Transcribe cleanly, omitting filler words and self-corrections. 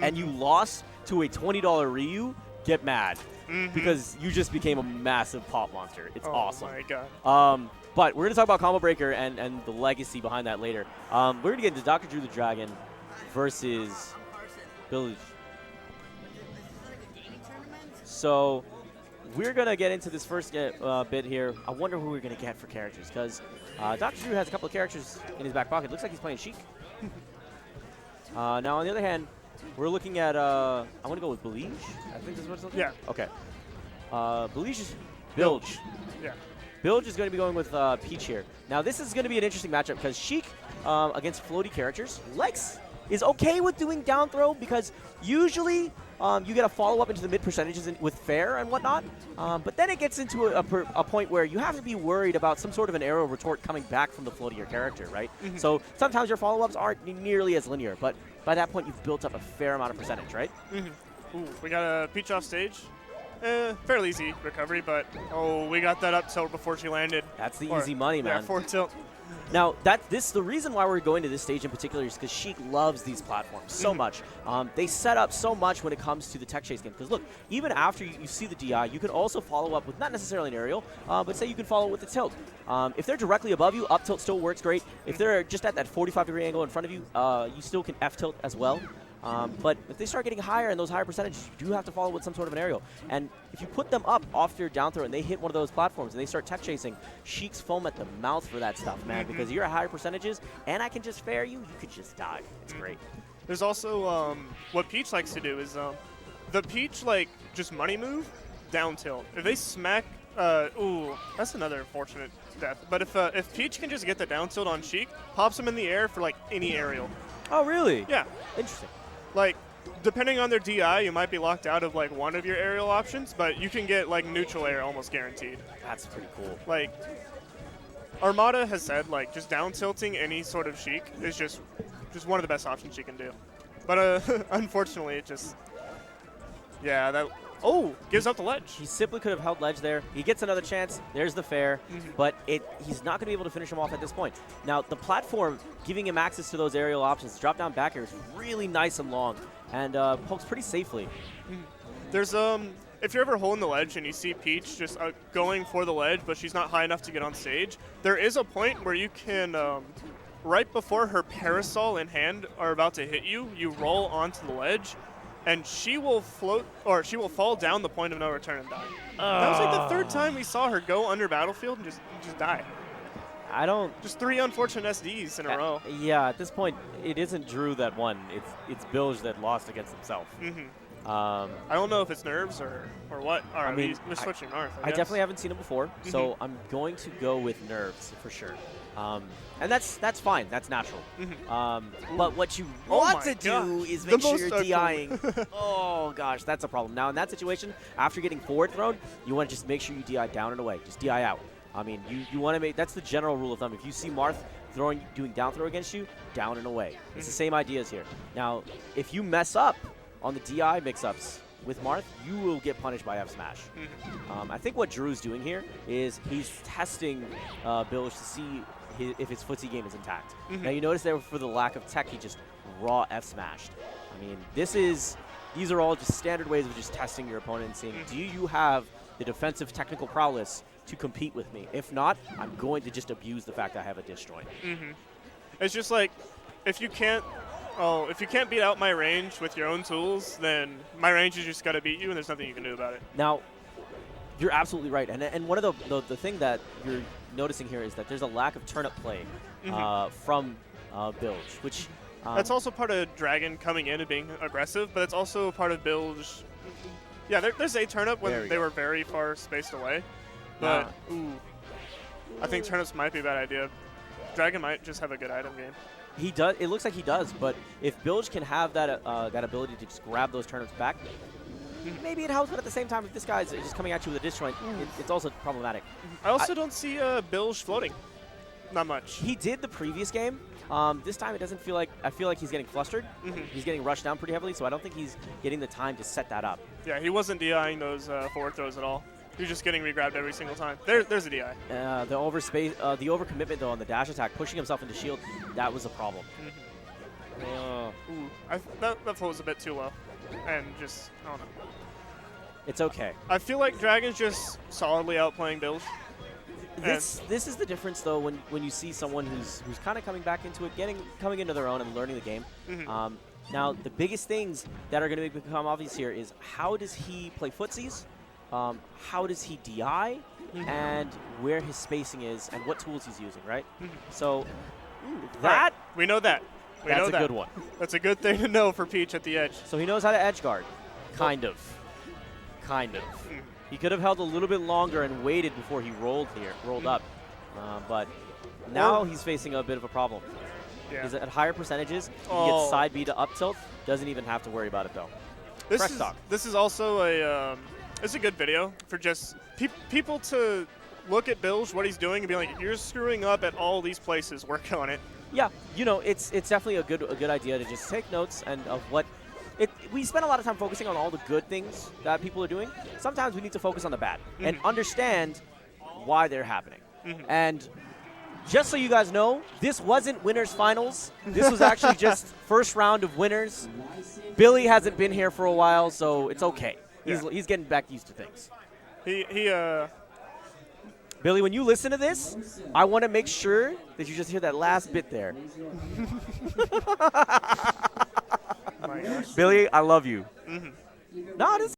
and you lost to a $20 Ryu, get mad. Because you just became a massive pop monster. It's awesome. Oh my god. But we're going to talk about Combo Breaker and the legacy behind that later. We're going to get into Dr. Drew the Dragon versus Billj. So we're going to get into this first bit here. I wonder who we're going to get for characters, because Dr. Drew has a couple of characters in his back pocket. Looks like he's playing Sheik. Now, on the other hand, we're looking at, I want to go with Billj. I think this is what it's looking at? Yeah. Okay. Billj is Billj. Yeah. Billj is going to be going with Peach here. Now, this is going to be an interesting matchup because Sheik against floaty characters. Lex is okay with doing down throw because usually you get a follow-up into the mid percentages with fair and whatnot. But then it gets into a point where you have to be worried about some sort of an arrow retort coming back from the floatier character, right? So sometimes your follow-ups aren't nearly as linear, but by that point you've built up a fair amount of percentage, right? Ooh, we got a Peach off stage. Fairly easy recovery, but we got that up tilt before she landed. That's the easy money, man. Yeah, forward tilt. Now, the reason why we're going to this stage in particular is because Sheik loves these platforms so much. They set up so much when it comes to the tech chase game. Because look, even after you see the DI, you can also follow up with not necessarily an aerial, but say you can follow with a tilt. If they're directly above you, up tilt still works great. If they're just at that 45-degree angle in front of you, you still can F tilt as well. But if they start getting higher and those higher percentages, you do have to follow with some sort of an aerial. And if you put them up off your down throw and they hit one of those platforms and they start tech chasing, Sheik's foam at the mouth for that stuff, man. Because you're at higher percentages and I can just fair you, you could just die. It's great. There's also what Peach likes to do is the Peach just money move, down tilt. If they smack, ooh, that's another unfortunate death. But if Peach can just get the down tilt on Sheik, pops him in the air for any aerial. Oh, really? Yeah. Interesting. Depending on their DI, you might be locked out of one of your aerial options, but you can get neutral air almost guaranteed. That's pretty cool. Armada has said just down tilting any sort of Sheik is just one of the best options she can do. But unfortunately, it just gives up the ledge. He simply could have held ledge there. He gets another chance. There's the fair, but he's not going to be able to finish him off at this point. Now, the platform giving him access to those aerial options, drop down back air, is really nice and long, and pokes pretty safely. There's if you're ever holding the ledge and you see Peach just going for the ledge, but she's not high enough to get on stage, there is a point where you can, right before her parasol in hand are about to hit you, you roll onto the ledge, and she will float, or she will fall down the point of no return and die. That was the third time we saw her go under battlefield and just die. I don't... Just 3 unfortunate SDs in a row. Yeah, at this point, it isn't Drew that won. It's Billj that lost against himself. I don't know if it's nerves or what. All right, we're switching Marth. I definitely haven't seen him before, so I'm going to go with nerves for sure. And that's fine. That's natural. But what you want to do is make sure you're DIing. Oh, gosh, that's a problem. Now, in that situation, after getting forward thrown, you want to just make sure you DI down and away. Just DI out. I mean, you want to make – that's the general rule of thumb. If you see Marth doing down throw against you, down and away. It's the same ideas here. Now, if you mess up on the DI mix-ups with Marth, you will get punished by F smash. I think what Drew's doing here is he's testing Billj to see if his footsie game is intact. Now, you notice there for the lack of tech, he just raw F smashed. I mean, these are all just standard ways of just testing your opponent and seeing, do you have the defensive technical prowess to compete with me? If not, I'm going to just abuse the fact that I have a disjoint. It's just if you can't beat out my range with your own tools, then my range is just got to beat you, and there's nothing you can do about it. Now, you're absolutely right. And one of the thing that you're noticing here is that there's a lack of turnip play from Billj, which... that's also part of Dragon coming in and being aggressive, but it's also part of Billj. Yeah, there's a turnip when they were very far spaced away. But, I think turnips might be a bad idea. Dragon might just have a good item game. He does. It looks like he does, but if Billj can have that ability to just grab those turnips back, maybe it helps, but at the same time, if this guy's just coming at you with a disjoint, it's also problematic. I also don't see Billj floating. Not much. He did the previous game. This time it doesn't feel like, I feel like he's getting flustered. He's getting rushed down pretty heavily, so I don't think he's getting the time to set that up. Yeah, he wasn't DIing those forward throws at all. He was just getting regrabbed every single time. There's a DI. The overcommitment though on the dash attack, pushing himself into shield, that was a problem. Ooh, that flow was a bit too low. And just, I don't know. It's okay. I feel like Dragon's just solidly outplaying Billj. This is the difference, though, when you see someone who's kind of coming back into it, coming into their own and learning the game. Now, the biggest things that are going to become obvious here is how does he play footsies, how does he DI, and where his spacing is and what tools he's using, right? So that we know that. That's a good one. That's a good thing to know for Peach at the edge. So he knows how to edge guard, kind of. He could have held a little bit longer and waited before he rolled up, but now he's facing a bit of a problem. Yeah. He's at higher percentages. He gets side B to up tilt. Doesn't even have to worry about it though. This is also it's a good video for just people to look at Billj, what he's doing, and be like, you're screwing up at all these places. Work on it. Yeah, you know, it's definitely a good idea to just take notes and of what. We spend a lot of time focusing on all the good things that people are doing. Sometimes we need to focus on the bad and understand why they're happening. And just so you guys know, this wasn't winners finals. This was actually just first round of winners. Billj hasn't been here for a while, so it's okay. He's getting back used to things. Billj, when you listen to this, I want to make sure that you just hear that last bit there. Billj, I love you. No, this